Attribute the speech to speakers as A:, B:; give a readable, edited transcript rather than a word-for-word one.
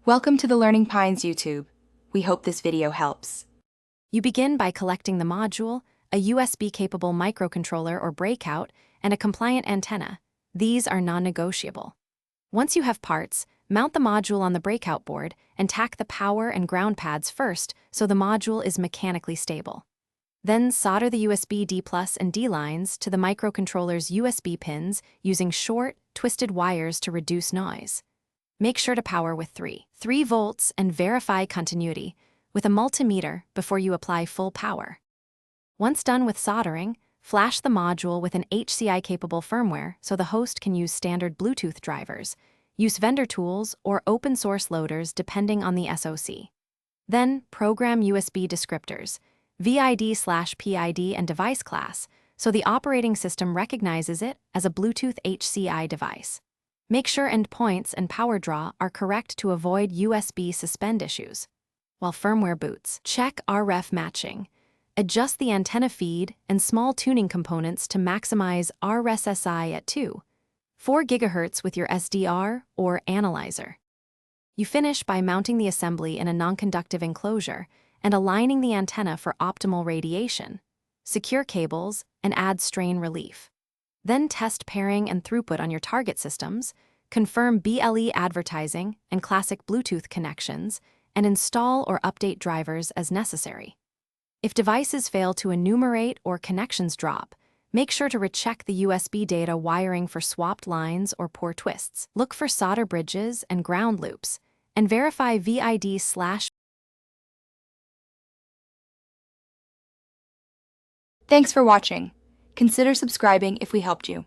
A: Welcome to the Learning Pines YouTube. We hope this video helps.
B: You begin by collecting the module, a USB-capable microcontroller or breakout, and a compliant antenna. These are non-negotiable. Once you have parts, mount the module on the breakout board and tack the power and ground pads first so the module is mechanically stable. Then solder the USB D+ and D lines to the microcontroller's USB pins using short, twisted wires to reduce noise. Make sure to power with 3 volts and verify continuity with a multimeter before you apply full power. Once done with soldering, flash the module with an HCI-capable firmware so the host can use standard Bluetooth drivers, use vendor tools, or open-source loaders depending on the SoC. Then, program USB descriptors, VID/PID and device class, so the operating system recognizes it as a Bluetooth HCI device. Make sure endpoints and power draw are correct to avoid USB suspend issues. While firmware boots, check RF matching. Adjust the antenna feed and small tuning components to maximize RSSI at 2.4 GHz with your SDR or analyzer. You finish by mounting the assembly in a non-conductive enclosure and aligning the antenna for optimal radiation. Secure cables and add strain relief. Then test pairing and throughput on your target systems, confirm BLE advertising and classic Bluetooth connections, and install or update drivers as necessary. If devices fail to enumerate or connections drop, make sure to recheck the USB data wiring for swapped lines or poor twists. Look for solder bridges and ground loops, and verify VID/.
A: Thanks for watching. Consider subscribing if we helped you.